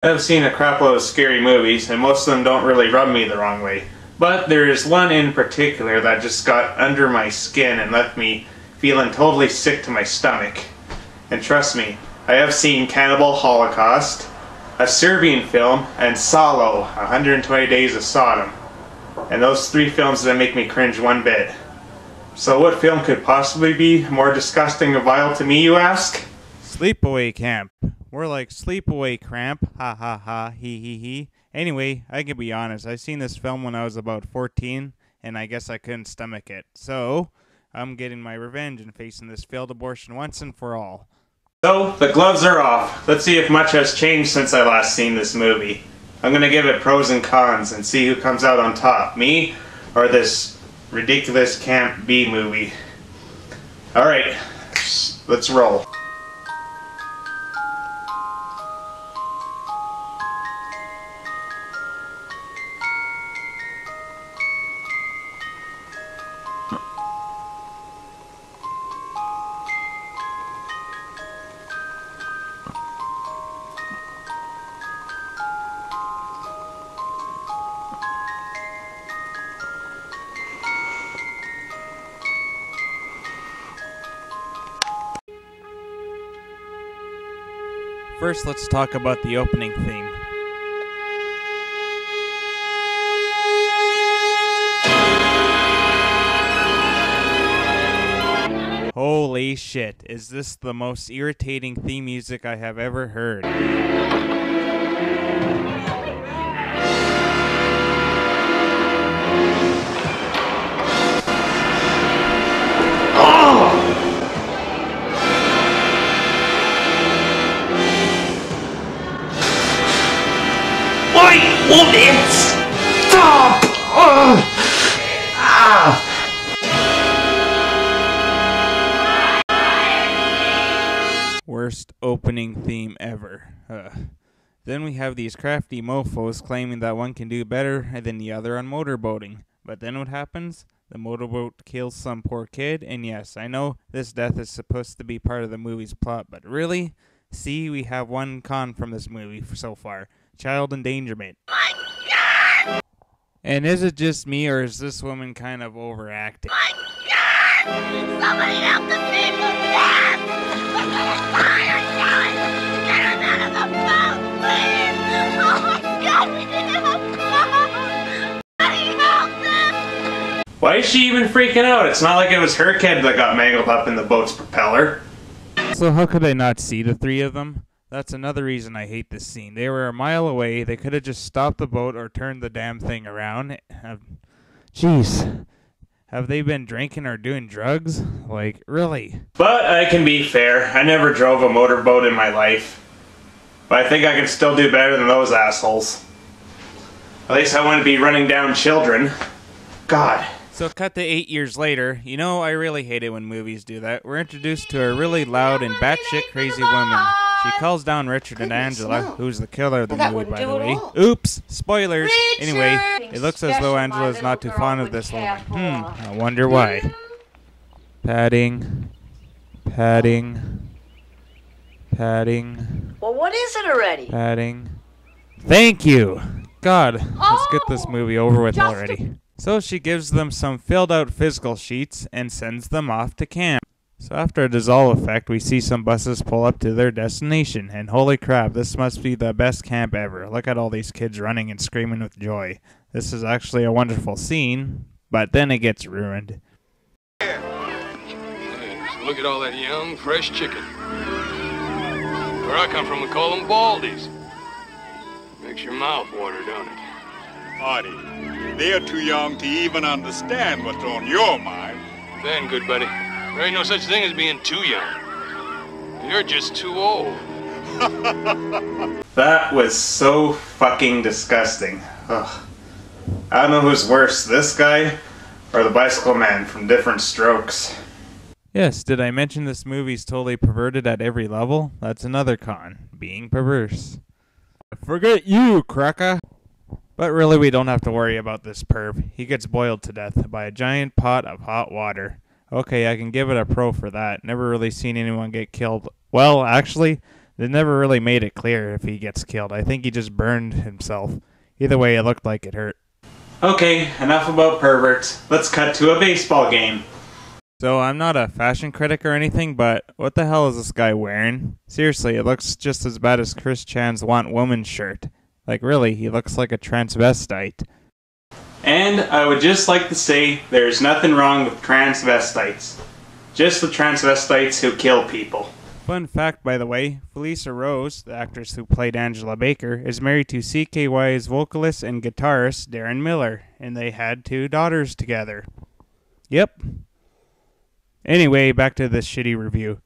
I've seen a crap load of scary movies, and most of them don't really rub me the wrong way. But there is one in particular that just got under my skin and left me feeling totally sick to my stomach. And trust me, I have seen Cannibal Holocaust, a Serbian film, and Salo, 120 Days of Sodom. And those three films didn't make me cringe one bit. So what film could possibly be more disgusting and vile to me, you ask? Sleepaway Camp. More like Sleepaway Cramp. Ha ha ha, he he he. Anyway, I can be honest, I seen this film when I was about 14, and I guess I couldn't stomach it. So, I'm getting my revenge and facing this failed abortion once and for all. So, the gloves are off. Let's see if much has changed since I last seen this movie. I'm gonna give it pros and cons and see who comes out on top, me or this ridiculous Camp B movie. Alright, let's roll. First, let's talk about the opening theme. Holy shit, is this the most irritating theme music I have ever heard? Stop! Worst opening theme ever. Then we have these crafty mofos claiming that one can do better than the other on motorboating. But then what happens? The motorboat kills some poor kid, and yes, I know this death is supposed to be part of the movie's plot, but really? See, we have one con from this movie so far. Child endangerment. My God! And is it just me, or is this woman kind of overacting? My God! Somebody help the people, please! We're gonna die or die! Get him out of the boat, please! Oh my God, we need help! Somebody help them! Why is she even freaking out? It's not like it was her kid that got mangled up in the boat's propeller. So how could I not see the three of them? That's another reason I hate this scene. They were a mile away. They could have just stopped the boat or turned the damn thing around. Jeez. Have they been drinking or doing drugs? Like, really? But I can be fair. I never drove a motorboat in my life. But I think I can still do better than those assholes. At least I wouldn't be running down children. God. So cut to 8 years later. You know, I really hate it when movies do that. We're introduced to a really loud and batshit crazy woman. She calls down Richard and Angela, who's the killer of the movie, by the way. Oops! Spoilers! Anyway, it looks as though Angela's not too fond of this woman. I wonder why. Padding. Padding. Padding. Well, what is it already? Padding. Thank you! God, let's get this movie over with already. So she gives them some filled out physical sheets and sends them off to camp. So after a dissolve effect, we see some buses pull up to their destination, and holy crap, this must be the best camp ever. Look at all these kids running and screaming with joy. This is actually a wonderful scene, but then it gets ruined. Yeah, so look at all that young, fresh chicken. Where I come from, we call them baldies. Makes your mouth water, don't it? Marty, they're too young to even understand what's on your mind. Ben, good buddy. There ain't no such thing as being too young. You're just too old. That was so fucking disgusting. Ugh. I don't know who's worse, this guy or the bicycle man from Different Strokes. Yes, did I mention this movie's totally perverted at every level? That's another con, being perverse. Forget you, cracker! But really, we don't have to worry about this perv. He gets boiled to death by a giant pot of hot water. Okay, I can give it a pro for that. Never really seen anyone get killed. Well, actually, They never really made it clear if he gets killed. I think he just burned himself. Either way, it looked like it hurt. Okay, enough about perverts. Let's cut to a baseball game. So, I'm not a fashion critic or anything, but what the hell is this guy wearing? Seriously, it looks just as bad as Chris Chan's Want Woman shirt. Like, really, he looks like a transvestite. And I would just like to say there's nothing wrong with transvestites. Just the transvestites who kill people. Fun fact, by the way, Felissa Rose, the actress who played Angela Baker, is married to CKY's vocalist and guitarist Darren Miller, and they had 2 daughters together. Yep. Anyway, back to this shitty review.